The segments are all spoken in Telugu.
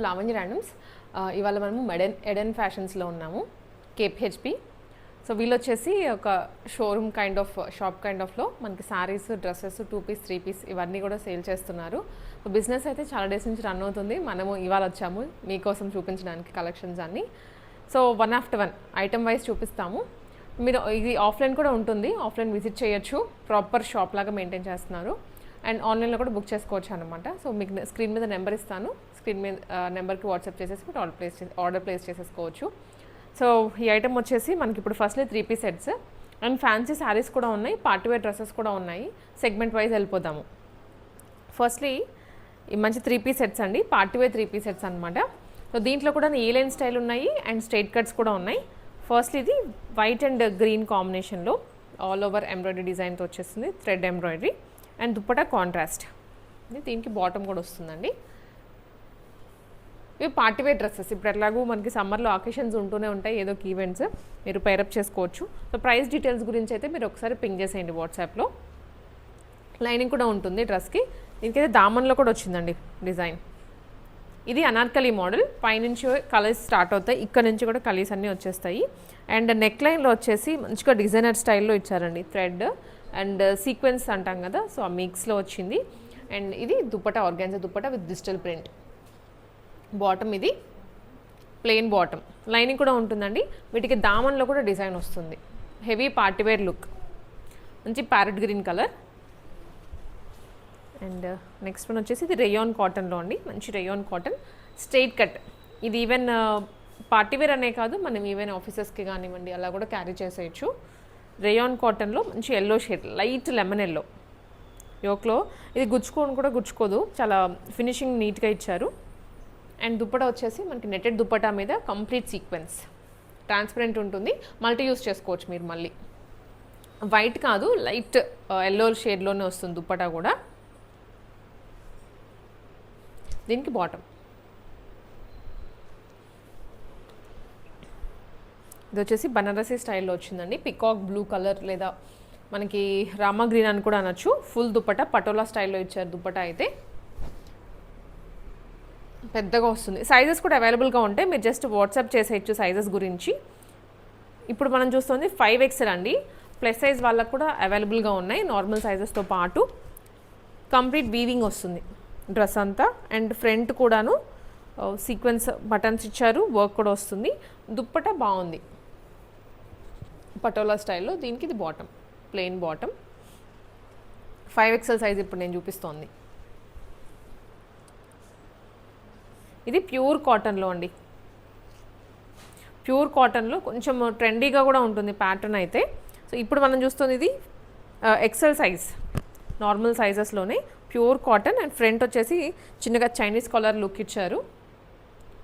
లావణ్య ర్యాండమ్స్. ఇవాళ మనము ఎడెన్ ఫ్యాషన్స్లో ఉన్నాము, కేపీహెచ్పి. సో వీళ్ళు వచ్చేసి ఒక showroom kind of shop kind ఆఫ్లో మనకి శారీస్, డ్రెస్సెస్, 2 పీస్ 3 పీస్ ఇవన్నీ కూడా సేల్ చేస్తున్నారు. సో బిజినెస్ అయితే చాలా డేస్ నుంచి రన్ అవుతుంది. మనము ఇవాళ వచ్చాము మీకోసం చూపించడానికి కలెక్షన్స్ అన్నీ. సో 1 after 1 ఐటమ్ వైజ్ చూపిస్తాము. మీరు ఇది ఆఫ్లైన్ కూడా ఉంటుంది, ఆఫ్లైన్ విజిట్ చేయొచ్చు. ప్రాపర్ షాప్ లాగా మెయింటైన్ చేస్తున్నారు. అండ్ ఆన్లైన్లో కూడా బుక్ చేసుకోవచ్చు అనమాట. సో మీకు స్క్రీన్ మీద నెంబర్ ఇస్తాను, స్క్రీన్ మీద నెంబర్కి వాట్సాప్ చేసేసి మీరు ఆర్డర్ ప్లేస్ చేసేసుకోవచ్చు. సో ఈ ఐటమ్ వచ్చేసి మనకి ఇప్పుడు firstly 3 piece sets and fancy saris కూడా ఉన్నాయి, పార్టీవేర్ డ్రెస్సెస్ కూడా ఉన్నాయి. సెగ్మెంట్ వైజ్ వెళ్ళిపోదాము. ఫస్ట్లీ ఈ మంచి 3 పీస్ సెట్స్ అండి, పార్టీవేర్ 3 పీస్ సెట్స్ అనమాట. సో దీంట్లో కూడా ఏ లైన్ స్టైల్ ఉన్నాయి అండ్ స్ట్రైట్ కట్స్ కూడా ఉన్నాయి. ఫస్ట్లీ ఇది వైట్ అండ్ గ్రీన్ కాంబినేషన్లో ఆల్ ఓవర్ ఎంబ్రాయిడరీ డిజైన్తో వచ్చేస్తుంది, thread embroidery and dupatta contrast. దీనికి బాటమ్ కూడా వస్తుందండి. ఇవి పార్టీవేర్ డ్రెస్సెస్. ఇప్పుడు ఎట్లాగూ మనకి సమ్మర్లో అకేషన్స్ ఉంటూనే ఉంటాయి, ఏదో ఒక ఈవెంట్స్ మీరు పైరప్ చేసుకోవచ్చు. సో ప్రైస్ డీటెయిల్స్ గురించి అయితే మీరు ఒకసారి పింగ్ చేసేయండి వాట్సాప్లో. లైనింగ్ కూడా ఉంటుంది డ్రెస్కి. దీనికైతే దామన్లో కూడా వచ్చిందండి డిజైన్. ఇది అనార్కలి మోడల్, పైనుంచి కలర్స్ స్టార్ట్ అవుతాయి, ఇక్కడ నుంచి కూడా కలర్స్ అన్నీ వచ్చేస్తాయి. అండ్ నెక్ లైన్లో వచ్చేసి మంచిగా డిజైనర్ స్టైల్లో ఇచ్చారండి, థ్రెడ్ అండ్ సీక్వెన్స్ అంటాం కదా, సో ఆ మిక్స్లో వచ్చింది. అండ్ ఇది dupatta, organza dupatta with digital print. Bottom ఇది ప్లెయిన్ బాటమ్, లైనింగ్ కూడా ఉంటుందండి. వీటికి దామన్లో కూడా డిజైన్ వస్తుంది. హెవీ పార్టీవేర్ లుక్, మంచి parrot green colour. And next one వచ్చేసి ఇది రేయాన్ కాటన్లో అండి, మంచి రేయాన్ కాటన్ స్ట్రైట్ కట్. ఇది ఈవెన్ పార్టీవేర్ అనే కాదు, మనం ఈవెన్ ఆఫీసెస్కి కానివ్వండి అలా కూడా క్యారీ చేసేయచ్చు. రేయాన్ కాటన్లో మంచి yellow shade, light lemon yellow యోక్లో. ఇది గుచ్చుకోని కూడా గుచ్చుకోదు, చాలా ఫినిషింగ్ నీట్గా ఇచ్చారు. అండ్ దుప్పటా వచ్చేసి మనకి నెట్టెడ్ దుప్పటా మీద కంప్లీట్ సీక్వెన్స్, ట్రాన్స్పరెంట్ ఉంటుంది, మల్టీ యూస్ చేసుకోవచ్చు మీరు. మళ్ళీ వైట్ కాదు, లైట్ ఎల్లో షేడ్లోనే వస్తుంది దుప్పటా కూడా. దీనికి బాటమ్. ఇది వచ్చేసి బనారసీ స్టైల్లో వచ్చిందండి, పికాక్ బ్లూ కలర్ లేదా మనకి రామా గ్రీన్ అని కూడా అనొచ్చు. ఫుల్ దుప్పటా పటోలా స్టైల్లో ఇచ్చారు దుప్పటా అయితే. పెద్దగా వస్తుంది, సైజెస్ కూడా అవైలబుల్గా ఉంటాయి, మీరు జస్ట్ వాట్సాప్ చేసేయచ్చు సైజెస్ గురించి. ఇప్పుడు మనం చూస్తుంది 5XL అండి, ప్లస్ సైజ్ వాళ్ళకు కూడా అవైలబుల్గా ఉన్నాయి నార్మల్ సైజెస్తో పాటు. కంప్లీట్ వీవింగ్ వస్తుంది డ్రెస్ అంతా. అండ్ ఫ్రంట్ కూడాను సీక్వెన్స్ బటన్స్ ఇచ్చారు, వర్క్ కూడా వస్తుంది. దుప్పటా బాగుంది పటోలా స్టైల్లో. దీనికి ఇది bottom, plain bottom. 5XL size ఇప్పుడు నేను చూపిస్తోంది. ఇది ప్యూర్ కాటన్లో అండి, ప్యూర్ కాటన్లో కొంచెం ట్రెండీగా కూడా ఉంటుంది ప్యాటర్న్ అయితే. సో ఇప్పుడు మనం చూస్తుంది ఇది XL సైజ్, నార్మల్ సైజెస్లోనే ప్యూర్ కాటన్. అండ్ ఫ్రంట్ వచ్చేసి చిన్నగా చైనీస్ కలర్ లుక్ ఇచ్చారు,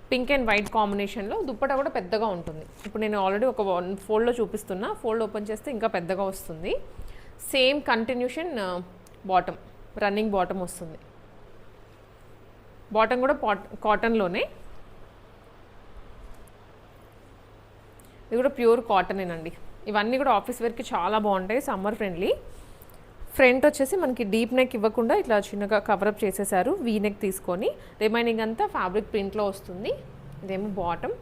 పింక్ అండ్ వైట్ కాంబినేషన్లో. దుప్పటా కూడా పెద్దగా ఉంటుంది. ఇప్పుడు నేను ఆల్రెడీ ఒక ఫోల్డ్లో చూపిస్తున్నా, ఫోల్డ్ ఓపెన్ చేస్తే ఇంకా పెద్దగా వస్తుంది. Same continuation bottom, running bottom వస్తుంది. బాటమ్ కూడా కాటన్లోనే. ఇది కూడా ప్యూర్ కాటనేనండి. ఇవన్నీ కూడా ఆఫీస్ వేర్కి చాలా బాగుంటాయి, సమ్మర్ ఫ్రెండ్లీ. ఫ్రంట్ వచ్చేసి మనకి డీప్ నెక్ ఇవ్వకుండా ఇట్లా చిన్నగా కవరప్ చేసేసారు, వీ నెక్ తీసుకొని. రిమైనింగ్ అంతా ఫ్యాబ్రిక్ ప్రింట్లో వస్తుంది. ఇదేమో bottom,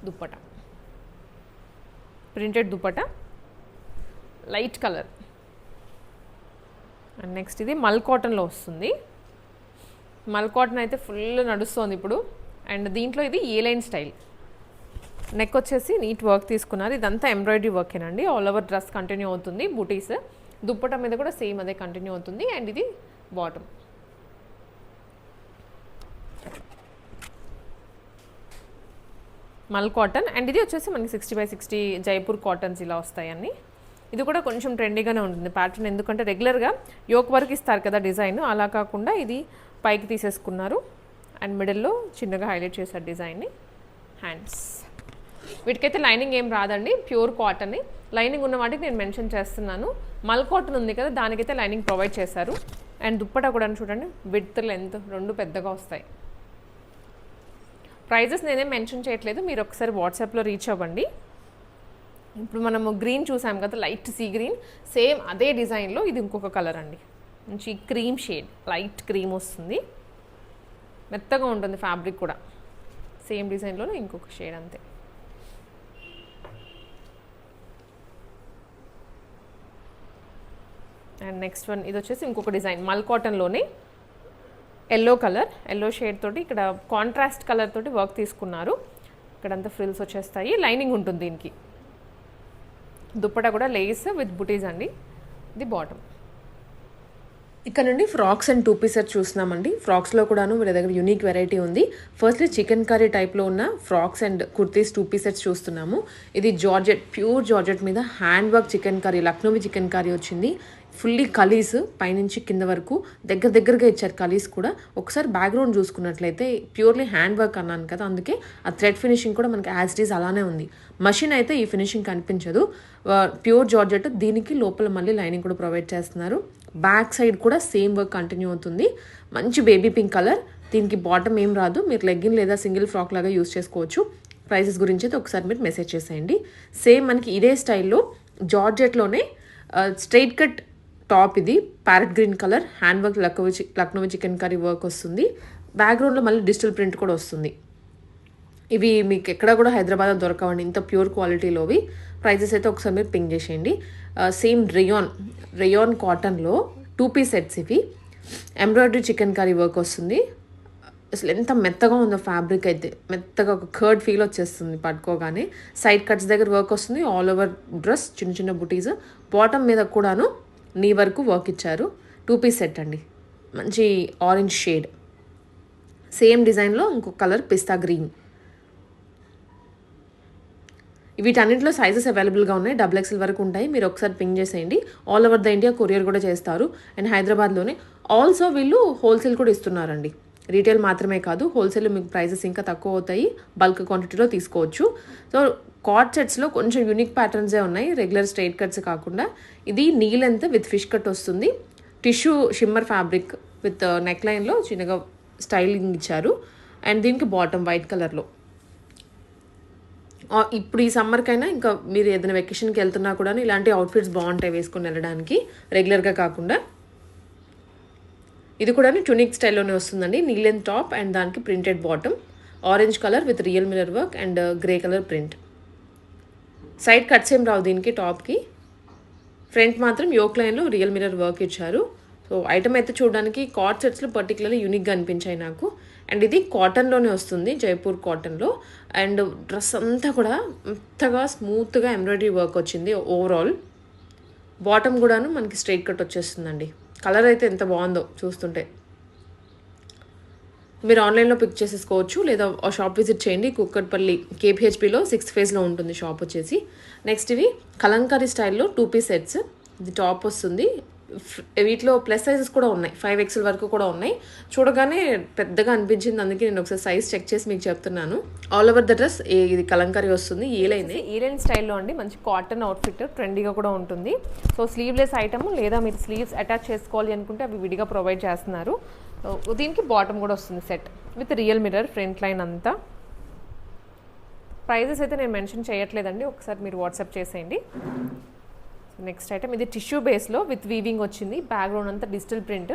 dupatta printed dupatta, light colour. And next ఇది మల్ కాటన్లో వస్తుంది. మల్ కాటన్ అయితే ఫుల్ నడుస్తుంది ఇప్పుడు. అండ్ దీంట్లో ఇది ఏ లైన్ స్టైల్, నెక్ వచ్చేసి నీట్ వర్క్ తీసుకున్నారు. ఇదంతా ఎంబ్రాయిడరీ వర్కేనండి, ఆల్ ఓవర్ డ్రెస్ కంటిన్యూ అవుతుంది. బూటీస్, దుప్పటా మీద కూడా సేమ్ అదే కంటిన్యూ అవుతుంది. అండ్ ఇది బాటమ్. మల్ కాటన్. అండ్ ఇది వచ్చేసి మనకి 60x60 జైపూర్ కాటన్స్ ఇలా వస్తాయని. ఇది కూడా కొంచెం ట్రెండీగానే ఉంటుంది ప్యాటర్న్, ఎందుకంటే రెగ్యులర్గా యోక్ వర్క్ ఇస్తారు కదా డిజైన్, అలా కాకుండా ఇది పైకి తీసేసుకున్నారు. అండ్ మిడిల్లో చిన్నగా హైలైట్ చేశారు డిజైన్ని. హ్యాండ్స్, వీటికైతే లైనింగ్ ఏం రాదండి, ప్యూర్ కాటన్. లైనింగ్ ఉన్న వాటికి నేను మెన్షన్ చేస్తున్నాను. మల్ కాటన్ ఉంది కదా, దానికైతే లైనింగ్ ప్రొవైడ్ చేశారు. అండ్ దుప్పటా కూడా చూడండి, విడ్త్ లెంత్ రెండు పెద్దగా వస్తాయి. ప్రైజెస్ నేనేం మెన్షన్ చేయట్లేదు, మీరు ఒకసారి వాట్సాప్లో రీచ్ అవ్వండి. ఇప్పుడు మనము గ్రీన్ చూసాం కదా, లైట్ సీ గ్రీన్, సేమ్ అదే డిజైన్లో ఇది ఇంకొక కలర్ అండి, మంచి క్రీమ్ షేడ్, లైట్ క్రీమ్ వస్తుంది, మెత్తగా ఉంటుంది ఫ్యాబ్రిక్ కూడా. సేమ్ డిజైన్లోనే ఇంకొక షేడ్ అంతే. అండ్ నెక్స్ట్ వన్ ఇది వచ్చేసి ఇంకొక డిజైన్ మల్ కాటన్లోనే ఎల్లో కలర్, ఎల్లో షేడ్ తోటి ఇక్కడ కాంట్రాస్ట్ కలర్ తోటి వర్క్ తీసుకున్నారు. ఇక్కడంతా ఫ్రిల్స్ వచ్చేస్తాయి, లైనింగ్ ఉంటుంది దీనికి. దుప్పట కూడా లేస్ విత్ బుటీస్ అండి. ఇది బాటమ్. ఇక్కడ నుండి ఫ్రాక్స్ అండ్ 2 పీస్ సెట్ చూస్తున్నామండి. ఫ్రాక్స్లో కూడాను వీళ్ళ దగ్గర యూనిక్ వెరైటీ ఉంది. ఫస్ట్లీ చికెన్ కర్రీ టైప్లో ఉన్న frocks and kurtis 2 piece sets చూస్తున్నాము. ఇది జార్జెట్, ప్యూర్ జార్జెట్ మీద hand work chikankari, Lucknowi chikankari వచ్చింది. ఫుల్లీ కలీస్ పైనుంచి కింద వరకు దగ్గరగా ఇచ్చారు కలీస్ కూడా. ఒకసారి బ్యాక్గ్రౌండ్ చూసుకున్నట్లయితే ప్యూర్లీ హ్యాండ్ వర్క్ అన్నాను కదా, అందుకే ఆ థ్రెడ్ ఫినిషింగ్ కూడా మనకి యాజ్ ఇట్ ఈజ్ అలానే ఉంది. మషిన్ అయితే ఈ ఫినిషింగ్ కనిపించదు. ప్యూర్ జార్జెట్, దీనికి లోపల మళ్ళీ లైనింగ్ కూడా ప్రొవైడ్ చేస్తున్నారు. బ్యాక్ సైడ్ కూడా సేమ్ వర్క్ కంటిన్యూ అవుతుంది. మంచి బేబీ పింక్ కలర్. దీనికి బాటమ్ ఏం రాదు, మీరు లెగ్గిన్ లేదా సింగిల్ ఫ్రాక్ లాగా యూస్ చేసుకోవచ్చు. ప్రైసెస్ గురించి అయితే ఒకసారి మీరు మెసేజ్ చేసేయండి. సేమ్ మనకి ఇదే స్టైల్లో జార్జెట్లోనే స్ట్రైట్ కట్ టాప్, ఇది parrot green colour, hand work Lucknowi chicken curry work వస్తుంది. బ్యాక్గ్రౌండ్లో మళ్ళీ డిజిటల్ ప్రింట్ కూడా వస్తుంది. ఇవి మీకు ఎక్కడ కూడా హైదరాబాద్లో దొరకవండి ఇంత ప్యూర్ క్వాలిటీలోవి. ప్రైజెస్ అయితే ఒకసారి మీరు పింక్ చేసేయండి. సేమ్ రేయాన్ కాటన్లో 2 పీస్ సెట్స్ ఇవి. ఎంబ్రాయిడరీ చికెన్ కర్రీ వర్క్ వస్తుంది. అసలు ఎంత మెత్తగా ఉందో ఫ్యాబ్రిక్ అయితే, మెత్తగా ఒక కర్డ్ ఫీల్ వచ్చేస్తుంది పట్టుకోగానే. సైడ్ కట్స్ దగ్గర వర్క్ వస్తుంది. ఆల్ ఓవర్ డ్రెస్ చిన్న చిన్న బుటీస్. బాటమ్ మీద కూడాను నీ వరకు వర్క్ ఇచ్చారు. 2 పీస్ సెట్ అండి, మంచి ఆరెంజ్ షేడ్. సేమ్ డిజైన్లో ఇంకొక కలర్ పిస్తా గ్రీన్. వీటన్నింటిలో సైజెస్ అవైలబుల్గా ఉన్నాయి. XXL వరకు ఉంటాయి. మీరు ఒకసారి పింక్ చేసేయండి. All over the India courier కూడా చేస్తారు. అండ్ హైదరాబాద్లోనే ఆల్సో వీళ్ళు హోల్సేల్ కూడా ఇస్తున్నారండి. రీటైల్ మాత్రమే కాదు, హోల్సేల్లో మీకు ప్రైజెస్ ఇంకా తక్కువ అవుతాయి. బల్క్ క్వాంటిటీలో తీసుకోవచ్చు. సో కార్డ్ సెట్స్లో కొంచెం యూనిక్ ప్యాటర్న్సే ఉన్నాయి, రెగ్యులర్ స్ట్రైట్ కట్స్ కాకుండా. ఇది knee length with fish cut వస్తుంది. Tissue shimmer fabric with neck లైన్లో చిన్నగా స్టైలింగ్ ఇచ్చారు. అండ్ దీనికి బాటమ్ వైట్ కలర్లో. ఇప్పుడు ఈ సమ్మర్కైనా ఇంకా మీరు ఏదైనా వెకేషన్కి వెళ్తున్నా కూడా ఇలాంటి అవుట్ఫిట్స్ బాగుంటాయి వేసుకొని వెళ్ళడానికి, రెగ్యులర్గా కాకుండా. ఇది కూడా ట్యూనిక్ స్టైల్లోనే వస్తుందండి. నీలెన్ టాప్ అండ్ దానికి printed bottom, orange colour with real mirror work and grey colour print. Side cuts ఏం రావు దీనికి. టాప్కి ఫ్రంట్ మాత్రం యోక్ లైన్లో రియల్ మిరర్ వర్క్ ఇచ్చారు. సో ఐటమ్ అయితే చూడడానికి కార్డ్ సెట్స్లో పర్టికులర్లీ యూనిక్గా అనిపించాయి నాకు. అండ్ ఇది కాటన్లోనే వస్తుంది, జైపూర్ కాటన్లో. అండ్ డ్రెస్ అంతా కూడా మెత్తగా స్మూత్గా ఎంబ్రాయిడరీ వర్క్ వచ్చింది ఓవరాల్. బాటమ్ కూడాను మనకి స్ట్రైట్ కట్ వచ్చేస్తుందండి. కలర్ అయితే ఎంత బాగుందో చూస్తుంటే. మీరు ఆన్లైన్లో పిక్ చేసేసుకోవచ్చు లేదా షాప్ విజిట్ చేయండి. కుక్కట్పల్లి KPHPలో 6th phase ఉంటుంది షాప్ వచ్చేసి. నెక్స్ట్ ఇవి కలంకారీ స్టైల్లో 2 పీస్ సెట్స్. ఇది టాప్ వస్తుంది. వీటిలో ప్లస్ సైజెస్ కూడా ఉన్నాయి, 5XL వరకు కూడా ఉన్నాయి. చూడగానే పెద్దగా అనిపించింది, అందుకే నేను ఒకసారి సైజ్ చెక్ చేసి మీకు చెప్తున్నాను. ఆల్ ఓవర్ ద డ్రెస్ ఇది కలంకారీ వస్తుంది. ఈలైన్ స్టైల్లో అండి, మంచి కాటన్ అవుట్ఫిట్, ట్రెండీగా కూడా ఉంటుంది. సో స్లీవ్లెస్ ఐటమ్ లేదా మీరు స్లీవ్స్ అటాచ్ చేసుకోవాలి అనుకుంటే అవి విడిగా ప్రొవైడ్ చేస్తున్నారు. దీనికి బాటమ్ కూడా వస్తుంది set with real mirror front line అంతా. ప్రైజెస్ అయితే నేను మెన్షన్ చేయట్లేదండి, ఒకసారి మీరు వాట్సాప్ చేసేయండి. నెక్స్ట్ ఐటమ్ ఇది టిష్యూ బేస్లో విత్ వీవింగ్ వచ్చింది. బ్యాక్గ్రౌండ్ అంతా digital print,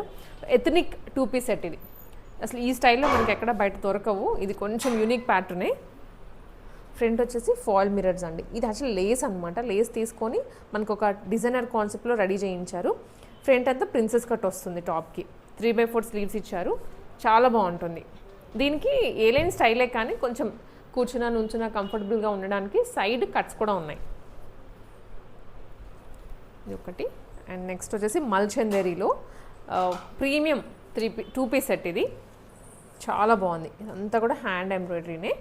ethnic 2 piece set. ఇది అసలు ఈ స్టైల్లో మనకి ఎక్కడ బయట దొరకవు. ఇది కొంచెం యూనిక్ ప్యాటర్నే. ఫ్రంట్ వచ్చేసి ఫాయిల్ మిరర్స్ అండి. ఇది యాక్చువల్ లేస్ అనమాట. లేస్ తీసుకొని మనకు ఒక డిజైనర్ కాన్సెప్ట్లో రెడీ చేయించారు. ఫ్రంట్ అంతా ప్రిన్సెస్ కట్ వస్తుంది. టాప్కి 3/4 స్లీవ్స్ ఇచ్చారు. చాలా బాగుంటుంది. దీనికి ఏలైన్ స్టైలే కానీ కొంచెం కూర్చున్నా నుంచున్నా కంఫర్టబుల్గా ఉండడానికి సైడ్ కట్స్ కూడా ఉన్నాయి. ఇది ఒకటి. అండ్ నెక్స్ట్ వచ్చేసి మల్చందేరీలో ప్రీమియం 2 పీస్ సెట్. ఇది చాలా బాగుంది. ఇదంతా కూడా హ్యాండ్ ఎంబ్రాయిడరీనే.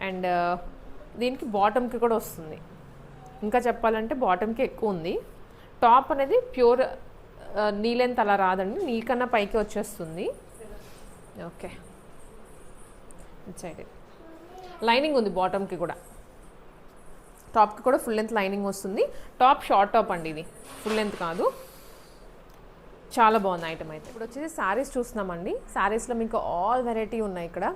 అండ్ దీనికి బాటమ్కి కూడా వస్తుంది. ఇంకా చెప్పాలంటే బాటమ్కి ఎక్కువ ఉంది. టాప్ అనేది ప్యూర్ నీ లెంత్ అలా రాదండి, నీ కన్నా పైకి వచ్చేస్తుంది. ఓకే, సైడ్ లైనింగ్ ఉంది బాటమ్కి కూడా. టాప్కి కూడా ఫుల్ లెంత్ లైనింగ్ వస్తుంది. టాప్ షార్ట్ టాప్ అండి, ఇది ఫుల్ లెంత్ కాదు. చాలా బాగుంది ఐటమ్ అయితే. ఇప్పుడు వచ్చేసి శారీస్ చూస్తున్నామండి. శారీస్లో మీకు ఆల్ వెరైటీ ఉన్నాయి ఇక్కడ.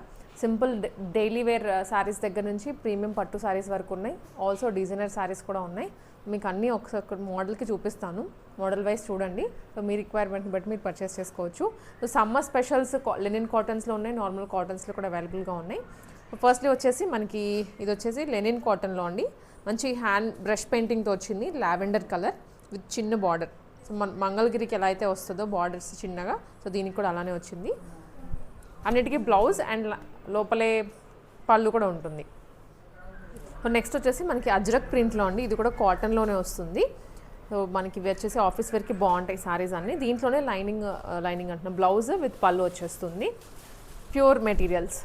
సింపుల్ డైలీ వేర్ శారీస్ దగ్గర నుంచి ప్రీమియం పట్టు శారీస్ వరకు ఉన్నాయి. ఆల్సో డిజైనర్ శారీస్ కూడా ఉన్నాయి. మీకు అన్నీ ఒకసారి మోడల్కి చూపిస్తాను, మోడల్ వైజ్ చూడండి. సో మీ రిక్వైర్మెంట్ని బట్టి మీరు పర్చేస్ చేసుకోవచ్చు. సో సమ్మర్ స్పెషల్స్ లెనిన్ కాటన్స్లో ఉన్నాయి, నార్మల్ కాటన్స్లో కూడా అవైలబుల్గా ఉన్నాయి. ఫస్ట్లీ వచ్చేసి మనకి ఇది వచ్చేసి లెనిన్ కాటన్లో అండి. మంచి హ్యాండ్ బ్రష్ పెయింటింగ్తో వచ్చింది, లావెండర్ కలర్ విత్ చిన్న బార్డర్. సో మంగళగిరికి ఎలా అయితే వస్తుందో బార్డర్స్ చిన్నగా, సో దీనికి కూడా అలానే వచ్చింది. అన్నిటికీ బ్లౌజ్ అండ్ లోపలే పళ్ళు కూడా ఉంటుంది. సో నెక్స్ట్ వచ్చేసి మనకి అజ్రక్ ప్రింట్లో అండి. ఇది కూడా కాటన్లోనే వస్తుంది. సో మనకి ఇవి వచ్చేసి ఆఫీస్ వేర్కి బాగుంటాయి సారీస్ అన్నీ. దీంట్లోనే లైనింగ్ అంటున్నా, బ్లౌజ్ విత్ పళ్ళు వచ్చేస్తుంది. Pure materials.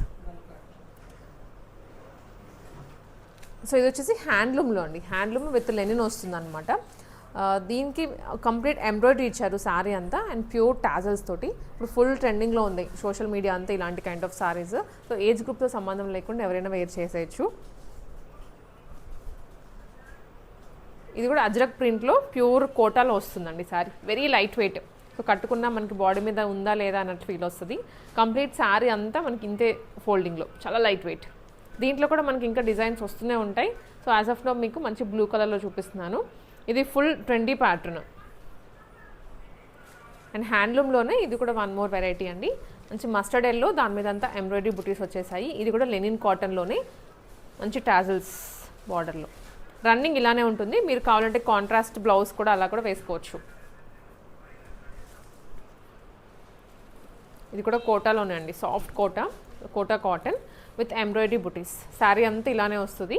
సో ఇది వచ్చేసి హ్యాండ్లూమ్లో అండి, హ్యాండ్లూమ్ విత్ లెనిన్ వస్తుంది అనమాట. దీనికి కంప్లీట్ ఎంబ్రాయిడరీ ఇచ్చారు శారీ అంతా అండ్ ప్యూర్ టాజల్స్ తోటి. ఇప్పుడు ఫుల్ ట్రెండింగ్లో ఉంది సోషల్ మీడియా అంతా ఇలాంటి kind of saris. So age గ్రూప్తో సంబంధం లేకుండా ఎవరైనా వేర్ చేసేయచ్చు. ఇది కూడా అజ్రక్ ప్రింట్లో ప్యూర్ కోటాలో వస్తుందండి sari. Very light weight. So కట్టుకున్నా మనకి బాడీ మీద ఉందా లేదా అన్నట్టు ఫీల్ వస్తుంది. కంప్లీట్ శారీ అంతా మనకి ఇంతే ఫోల్డింగ్లో, చాలా లైట్ వెయిట్. దీంట్లో కూడా మనకి ఇంకా డిజైన్స్ వస్తూనే ఉంటాయి. సో యాజ్ ఆఫ్ నౌ మీకు మంచి బ్లూ కలర్లో చూపిస్తున్నాను. ఇది ఫుల్ ట్రెండీ ప్యాటర్న్ అండ్ హ్యాండ్లూమ్లోనే ఇది కూడా వన్ మోర్ వెరైటీ అండి. మంచి మస్టర్డ్ ఎల్లో, దాని మీద అంతా ఎంబ్రాయిడరీ బుటీస్ వచ్చేసాయి. ఇది కూడా లెనిన్ కాటన్లోనే మంచి టాజల్స్ బార్డర్లో. రన్నింగ్ ఇలానే ఉంటుంది. మీరు కావాలంటే కాంట్రాస్ట్ బ్లౌజ్ కూడా అలా కూడా వేసుకోవచ్చు. ఇది కూడా కోటాలోనే అండి, soft Kota cotton with embroidery butis. Sari అంతా ఇలానే వస్తుంది,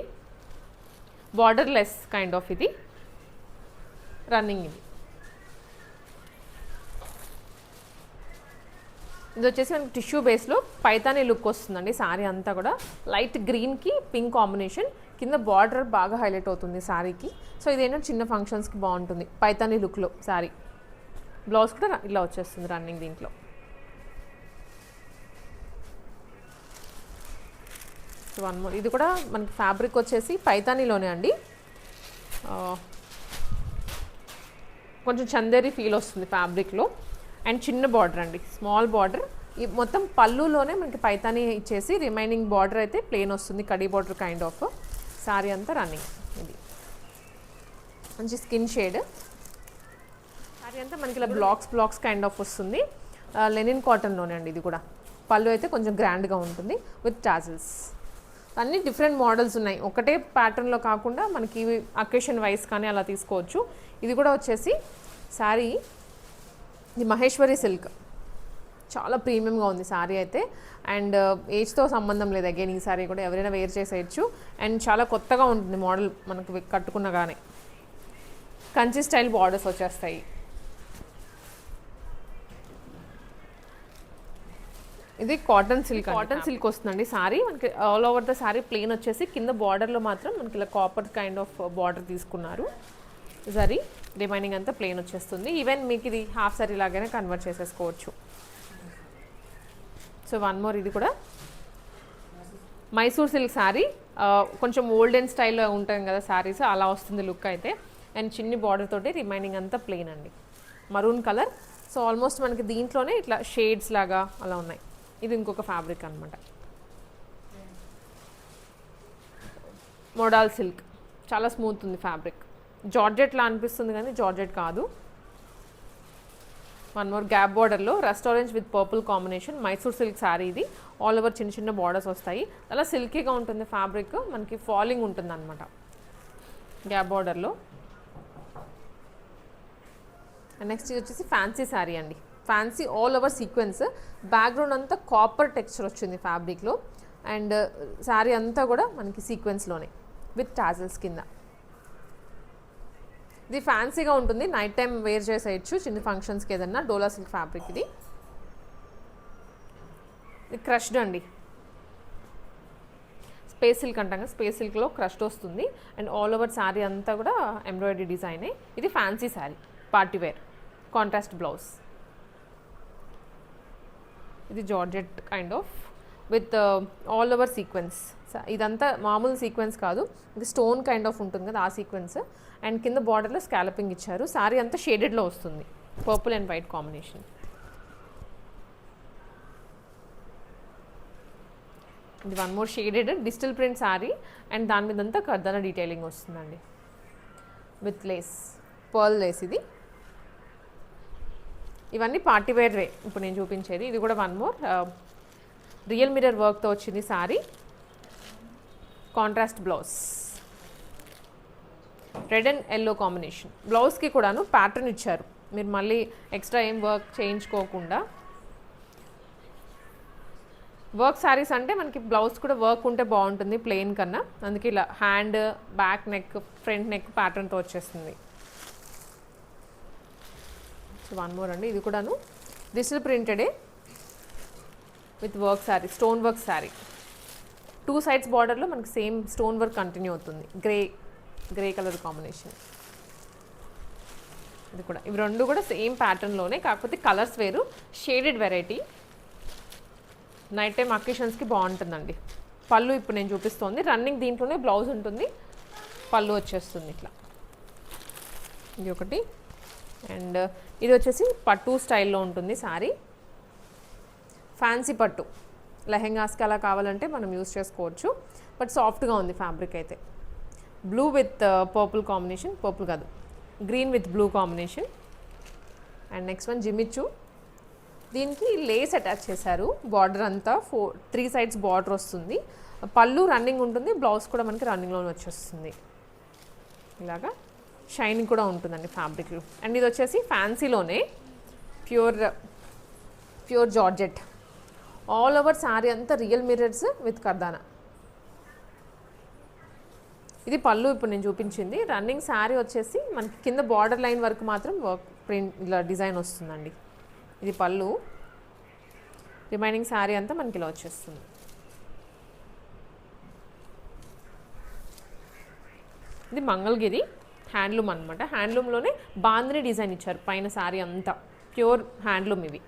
బార్డర్ లెస్ కైండ్ ఆఫ్. ఇది రన్నింగ్. ఇది వచ్చేసి మనకి టిష్యూ బేస్లో పైతానీ లుక్ వస్తుందండి. శారీ అంతా కూడా లైట్ గ్రీన్కి పింక్ కాంబినేషన్, కింద బార్డర్ బాగా హైలైట్ అవుతుంది శారీకి. సో ఇదేంటంటే చిన్న ఫంక్షన్స్కి బాగుంటుంది పైతానీ లుక్లో శారీ. బ్లౌజ్ కూడా ఇలా వచ్చేస్తుంది రన్నింగ్ దీంట్లో. సో వన్ మోర్, ఇది కూడా మనకి ఫ్యాబ్రిక్ వచ్చేసి పైతానీలోనే అండి. కొంచెం చందేరి ఫీల్ వస్తుంది ఫ్యాబ్రిక్లో అండ్ చిన్న బార్డర్ అండి, స్మాల్ బార్డర్. ఈ మొత్తం పళ్ళులోనే మనకి పైతానీ ఇచ్చేసి రిమైనింగ్ బార్డర్ అయితే ప్లెయిన్ వస్తుంది, khadi border kind of. Sari అంతా రన్నింగ్. ఇది మంచి స్కిన్ షేడ్. శారీ అంతా మనకి ఇలా బ్లాక్స్ కైండ్ ఆఫ్ వస్తుంది. లెనిన్ కాటన్లోనే అండి. ఇది కూడా పళ్ళు అయితే కొంచెం గ్రాండ్గా ఉంటుంది విత్ టాజిల్స్. అన్నీ డిఫరెంట్ మోడల్స్ ఉన్నాయి, ఒకటే ప్యాటర్న్లో కాకుండా మనకి అకేషన్ వైజ్ కానీ అలా తీసుకోవచ్చు. ఇది కూడా వచ్చేసి శారీ ఇది మహేశ్వరి సిల్క్, చాలా ప్రీమియంగా ఉంది శారీ అయితే. అండ్ ఏజ్తో సంబంధం లేదు. అగైన్ ఈ శారీ కూడా ఎవరైనా వేర్ చేసేయచ్చు అండ్ చాలా కొత్తగా ఉంటుంది మోడల్ మనకు కట్టుకున్నగానే. కంచి స్టైల్ బార్డర్స్ వచ్చేస్తాయి. ఇది కాటన్ సిల్క్ వస్తుందండి శారీ. మనకి all over the sari plain వచ్చేసి కింద బార్డర్లో మాత్రం మనకి ఇలా కాపర్ కైండ్ ఆఫ్ బార్డర్ తీసుకున్నారు. జరీ రిమైనింగ్ అంతా ప్లెయిన్ వచ్చేస్తుంది. ఈవెన్ మీకు ఇది హాఫ్ సారీ లాగానే కన్వర్ట్ చేసేసుకోవచ్చు. సో వన్ మోర్, ఇది కూడా మైసూర్ సిల్క్ శారీ. కొంచెం ఓల్డెన్ స్టైల్లో ఉంటుంది కదా శారీస్, అలా వస్తుంది లుక్ అయితే. అండ్ చిన్ని బార్డర్ తోటి రిమైనింగ్ అంతా ప్లెయిన్ అండి, మరూన్ కలర్. సో ఆల్మోస్ట్ మనకి దీంట్లోనే ఇట్లా షేడ్స్ లాగా అలా ఉన్నాయి. ఇది ఇంకొక ఫ్యాబ్రిక్ అనమాట, మోడాల్ సిల్క్. చాలా స్మూత్ ఉంది ఫ్యాబ్రిక్. జార్జెట్లా అనిపిస్తుంది కానీ జార్జెట్ కాదు. వన్ మోర్ గ్యాప్ బార్డర్లో rust orange with purple combination Mysore silk sari. ఇది ఆల్ ఓవర్ చిన్న చిన్న బార్డర్స్ వస్తాయి. అలా సిల్కీగా ఉంటుంది ఫ్యాబ్రిక్, మనకి ఫాలింగ్ ఉంటుంది అనమాట గ్యాప్ బార్డర్లో. నెక్స్ట్ ఇది వచ్చేసి ఫ్యాన్సీ శారీ అండి. Fancy all over sequence, background అంతా కాపర్ టెక్స్చర్ వచ్చింది ఫ్యాబ్రిక్లో. అండ్ శారీ అంతా కూడా మనకి సీక్వెన్స్లోనే విత్ టాజల్స్ కింద. ఇది ఫ్యాన్సీగా ఉంటుంది, నైట్ టైం వేర్ చేసేయచ్చు చిన్న ఫంక్షన్స్కి ఏదన్నా. డోలా సిల్క్ ఫ్యాబ్రిక్. ఇది క్రష్డ్ అండి, స్పేస్ సిల్క్ అంటాం కదా, స్పేస్ సిల్క్లో క్రష్డ్ వస్తుంది. అండ్ ఆల్ ఓవర్ శారీ అంతా కూడా ఎంబ్రాయిడరీ డిజైనే. ఇది fancy sari, party wear, contrast blouse. ఇది georgette kind of with all over sequence. ఇదంతా మామూలు సీక్వెన్స్ కాదు, ఇది స్టోన్ కైండ్ ఆఫ్ ఉంటుంది కదా ఆ సీక్వెన్స్. అండ్ కింద బార్డర్లో స్కాలపింగ్ ఇచ్చారు. శారీ అంతా షేడెడ్లో వస్తుంది, పర్పుల్ అండ్ వైట్ కాంబినేషన్. ఇది one more shaded digital print sari and దాని మీద అంతా కర్దానా డీటెయిలింగ్ వస్తుందండి విత్ లేస్, పర్ల్ లేస్. ఇది ఇవన్నీ పార్టీ వేర్వే ఇప్పుడు నేను చూపించేది. ఇది కూడా వన్ మోర్ రియల్ మిర్రర్ వర్క్తో వచ్చింది sari, contrast blouse, red and yellow combination. బ్లౌజ్కి కూడాను ప్యాటర్న్ ఇచ్చారు, మీరు మళ్ళీ ఎక్స్ట్రా ఏం వర్క్ చేయించుకోకుండా. వర్క్ శారీస్ అంటే మనకి బ్లౌజ్ కూడా వర్క్ ఉంటే బాగుంటుంది ప్లెయిన్ కన్నా, అందుకే ఇలా hand, back neck, front neck ప్యాటర్న్తో వచ్చేస్తుంది. వన్ మోర్ అండి, ఇది కూడాను డిజిటల్ ప్రింటెడే with work sari, stone work sari. 2 sides బార్డర్లో మనకి సేమ్ స్టోన్ వర్క్ కంటిన్యూ అవుతుంది, గ్రే కలర్ కాంబినేషన్. ఇది కూడా, ఇవి రెండు కూడా సేమ్ ప్యాటర్న్లోనే, కాకపోతే కలర్స్ వేరు, షేడెడ్ వెరైటీ. నైట్ టైం అకేషన్స్కి బాగుంటుందండి. పళ్ళు ఇప్పుడు నేను చూపిస్తోంది రన్నింగ్, దీంట్లోనే బ్లౌజ్ ఉంటుంది, పళ్ళు వచ్చేస్తుంది ఇట్లా. ఇది ఒకటి. అండ్ ఇది వచ్చేసి పట్టు స్టైల్లో ఉంటుంది శారీ, ఫ్యాన్సీ పట్టు. లెహెంగాస్కి అలా కావాలంటే మనం యూస్ చేసుకోవచ్చు, బట్ సాఫ్ట్గా ఉంది ఫ్యాబ్రిక్ అయితే. Blue with purple combination, purple కాదు green with blue combination. And next one జిమిచ్చు, దీనికి లేస్ అటాచ్ చేశారు, బార్డర్ అంతా 3 sides బార్డర్ వస్తుంది, పళ్ళు రన్నింగ్ ఉంటుంది, బ్లౌజ్ కూడా మనకి రన్నింగ్లోనే వచ్చేస్తుంది. ఇలాగా షైనింగ్ కూడా ఉంటుందండి ఫ్యాబ్రిక్లో. అండ్ ఇది వచ్చేసి ఫ్యాన్సీలోనే pure georgette, all over sari అంతా రియల్ మిర్రర్స్ విత్ కర్దానా. ఇది పళ్ళు ఇప్పుడు నేను చూపించింది. రన్నింగ్ శారీ వచ్చేసి మనకి కింద బార్డర్ లైన్ వరకు మాత్రం వర్క్ ప్రింట్ ఇలా డిజైన్ వస్తుందండి. ఇది పళ్ళు, రిమైనింగ్ శారీ అంతా మనకి ఇలా వచ్చేస్తుంది. ఇది మంగళగిరి హ్యాండ్లూమ్ అనమాట, హ్యాండ్లూమ్లోనే బాందిని డిజైన్ ఇచ్చారు పైన శారీ అంతా, ప్యూర్ హ్యాండ్లూమ్. ఇవి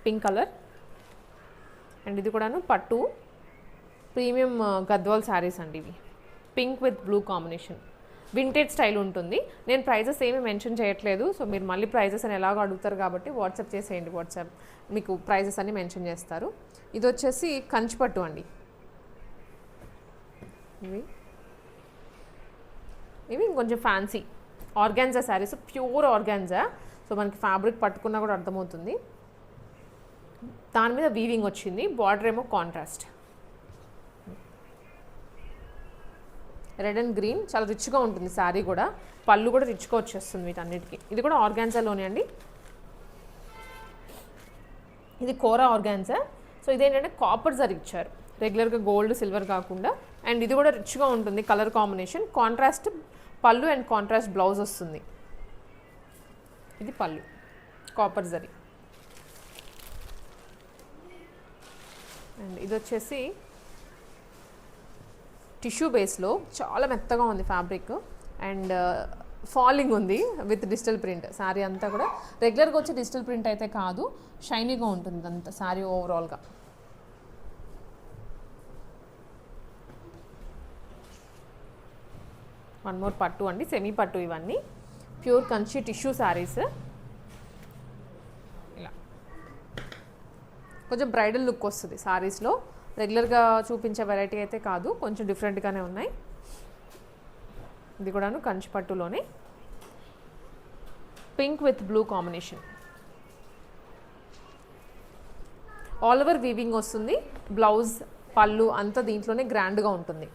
పింక్ కలర్. అండ్ ఇది కూడాను పట్టు ప్రీమియం గద్వాల్ శారీస్ అండి ఇవి, pink with blue combination, vintage style ఉంటుంది. నేను ప్రైజెస్ ఏమీ మెన్షన్ చేయట్లేదు, సో మీరు మళ్ళీ ప్రైజెస్ అని ఎలాగో అడుగుతారు కాబట్టి వాట్సాప్ చేసేయండి, వాట్సాప్ మీకు ప్రైజెస్ అన్ని మెన్షన్ చేస్తారు. ఇది వచ్చేసి కంచిపట్టు అండి, ఇవి కొంచెం fancy organza saris, pure organza. So మనకి ఫ్యాబ్రిక్ పట్టుకున్నా కూడా అర్థమవుతుంది. దాని మీద వీవింగ్ వచ్చింది, బార్డర్ ఏమో కాంట్రాస్ట్, రెడ్ అండ్ గ్రీన్. చాలా రిచ్గా ఉంటుంది శారీ కూడా, పళ్ళు కూడా రిచ్గా వచ్చేస్తుంది వీటన్నిటికీ. ఇది కూడా ఆర్గాన్జాలోనే అండి, ఇది కోరా ఆర్గాన్జా. సో ఇదేంటంటే కాపర్ జరీ ఇచ్చారు, రెగ్యులర్గా గోల్డ్ సిల్వర్ కాకుండా. అండ్ ఇది కూడా రిచ్గా ఉంటుంది కలర్ కాంబినేషన్, కాంట్రాస్ట్ పళ్ళు అండ్ కాంట్రాస్ట్ బ్లౌజ్ వస్తుంది. ఇది పళ్ళు, కాపర్ జరీ. అండ్ ఇది వచ్చేసి టిష్యూ బేస్లో చాలా మెత్తగా ఉంది ఫ్యాబ్రిక్, అండ్ ఫాలింగ్ ఉంది విత్ డిజిటల్ ప్రింట్. శారీ అంతా కూడా రెగ్యులర్గా వచ్చే డిజిటల్ ప్రింట్ అయితే కాదు, షైనీగా ఉంటుంది అంతా శారీ ఓవరాల్గా. వన్ మోర్ పట్టు అండి, సెమీ పట్టు. ఇవన్నీ ప్యూర్ కంచి టిష్యూ శారీస్. ఇలా కొంచెం బ్రైడల్ లుక్ వస్తుంది శారీస్లో, రెగ్యులర్గా చూపించే వెరైటీ అయితే కాదు, కొంచెం డిఫరెంట్గానే ఉన్నాయి. ఇది కూడాను కంచి పట్టులోనే pink with blue combination, all over weaving వస్తుంది, బ్లౌజ్ పళ్ళు అంతా దీంట్లోనే గ్రాండ్గా ఉంటుంది.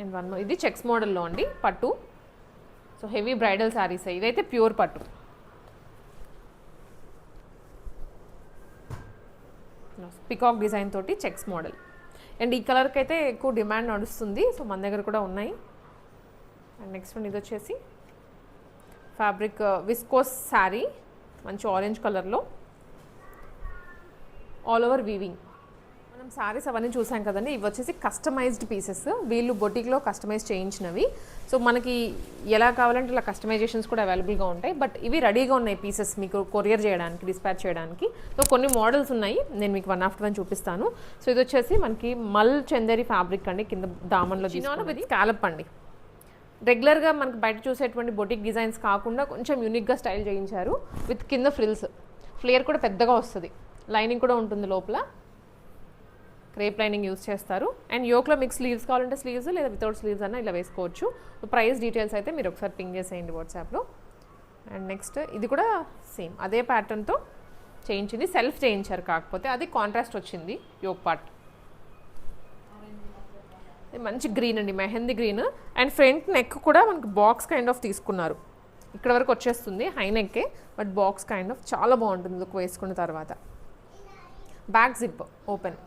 అండ్ వన్ మోర్, ఇది చెక్స్ మోడల్లో అండి పట్టు. సో హెవీ బ్రైడల్ శారీస్, ఇదైతే ప్యూర్ పట్టు. పికాక్ డిజైన్ తోటి చెక్స్ మోడల్. అండ్ ఈ కలర్కి అయితే ఎక్కువ డిమాండ్ నడుస్తుంది, సో మన దగ్గర కూడా ఉన్నాయి. అండ్ నెక్స్ట్ వన్, ఇది వచ్చేసి ఫ్యాబ్రిక్ విస్కోస్ శారీ, మంచి ఆరెంజ్ కలర్లో, ఆల్ ఓవర్ వీవింగ్. మనం శారీస్ అవన్నీ చూసాం కదండి, ఇవి వచ్చేసి కస్టమైజ్డ్ పీసెస్, వీళ్ళు బొటిక్లో కస్టమైజ్ చేయించినవి. సో మనకి ఎలా కావాలంటే ఇలా కస్టమైజేషన్స్ కూడా అవైలబుల్గా ఉంటాయి, బట్ ఇవి రెడీగా ఉన్నాయి పీసెస్ మీకు కొరియర్ చేయడానికి, డిస్పాచ్ చేయడానికి. సో కొన్ని మోడల్స్ ఉన్నాయి, నేను మీకు వన్ ఆఫ్టర్ వన్ చూపిస్తాను. సో ఇది వచ్చేసి మనకి మల్ చందేరి ఫ్యాబ్రిక్ అండి, కింద దామన్లో చిన్న విత్ స్కాలప్ అండి. రెగ్యులర్గా మనకి బయట చూసేటువంటి బొటిక్ డిజైన్స్ కాకుండా కొంచెం యూనిక్గా స్టైల్ చేయించారు, విత్ కింద ఫ్రిల్స్, ఫ్లేయర్ కూడా పెద్దగా వస్తుంది. లైనింగ్ కూడా ఉంటుంది లోపల, క్రేప్ లైనింగ్ యూస్ చేస్తారు. అండ్ యోక్లో మీకు స్లీవ్స్ కావాలంటే స్లీవ్స్, లేదా వితౌట్ స్లీవ్స్ అన్న ఇలా వేసుకోవచ్చు. ప్రైస్ డీటెయిల్స్ అయితే మీరు ఒకసారి పింగ్ చేసేయండి వాట్సాప్లో. అండ్ నెక్స్ట్ ఇది కూడా సేమ్ అదే ప్యాటర్న్తో చేయించింది, సెల్ఫ్ చేయించారు, కాకపోతే అది కాంట్రాస్ట్ వచ్చింది యోక్ పార్ట్. మంచి గ్రీన్ అండి, mehndi green. And front neck కూడా మనకి బాక్స్ కైండ్ ఆఫ్ తీసుకున్నారు, ఇక్కడ వరకు వచ్చేస్తుంది హై నెక్కే, బట్ బాక్స్ కైండ్ ఆఫ్ చాలా బాగుంటుంది లుక్ వేసుకున్న తర్వాత. బ్యాక్ జిప్ ఓపెన్,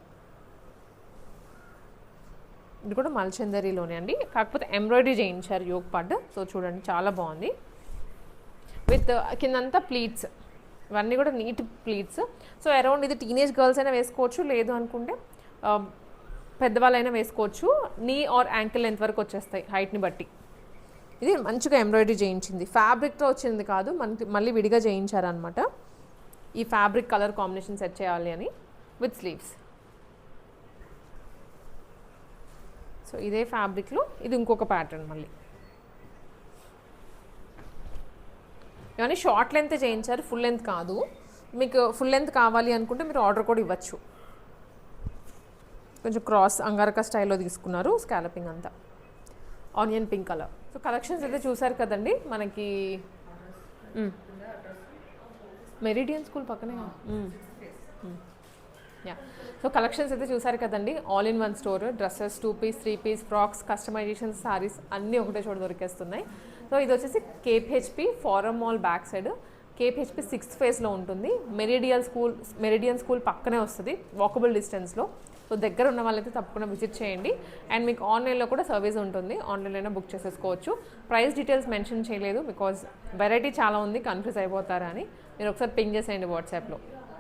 ఇది కూడా మల్చందరిలోనే అండి, కాకపోతే ఎంబ్రాయిడరీ చేయించారు యోక్ పార్ట్. సో చూడండి చాలా బాగుంది, విత్ కిందంతా ప్లీట్స్, ఇవన్నీ కూడా నీట్ ప్లీట్స్. సో అరౌండ్ ఇది టీనేజ్ గర్ల్స్ అయినా వేసుకోవచ్చు, లేదు అనుకుంటే పెద్దవాళ్ళైనా వేసుకోవచ్చు. నీ ఆర్ యాంకిల్ లెంత్ వరకు వచ్చేస్తాయి హైట్ని బట్టి. ఇది మంచిగా ఎంబ్రాయిడరీ చేయించింది, ఫ్యాబ్రిక్తో వచ్చింది కాదు, మనకి మళ్ళీ విడిగా చేయించారనమాట. ఈ ఫ్యాబ్రిక్ కలర్ కాంబినేషన్ సెట్ చేయాలి అని, విత్ స్లీవ్స్. సో ఇదే ఫ్యాబ్రిక్లో ఇది ఇంకొక ప్యాటర్న్ మళ్ళీ. ఇవన్నీ షార్ట్ లెంత్ చేయించారు, ఫుల్ లెంత్ కాదు. మీకు ఫుల్ లెంత్ కావాలి అనుకుంటే మీరు ఆర్డర్ కూడా ఇవ్వచ్చు. కొంచెం క్రాస్ అంగారక స్టైల్లో తీసుకున్నారు, స్కాలపింగ్ అంతా onion pink colour. So collections అయితే చూసారు కదండి, మనకి మెరిడియన్ స్కూల్ పక్కనే. యా, సో కలెక్షన్స్ అయితే చూసారు కదండి, all in one store. Dresses, 2 piece 3 piece, frocks, customisation, saris అన్నీ ఒకటే చోట దొరికేస్తున్నాయి. సో ఇది వచ్చేసి KPHB Forum mall back side, KPHB 6th ఫేజ్లో ఉంటుంది. మెరిడియన్ స్కూల్ పక్కనే వస్తుంది, వాకబుల్ డిస్టెన్స్లో. సో దగ్గర ఉన్న వాళ్ళైతే తప్పకుండా విజిట్ చేయండి. అండ్ మీకు ఆన్లైన్లో కూడా సర్వీస్ ఉంటుంది, ఆన్లైన్లో బుక్ చేసేసుకోవచ్చు. ప్రైస్ డీటెయిల్స్ మెన్షన్ చేయలేదు, బికాజ్ వెరైటీ చాలా ఉంది, కన్ఫ్యూజ్ అయిపోతారా అని. మీరు ఒకసారి పింగ్ చేసేయండి వాట్సాప్లో.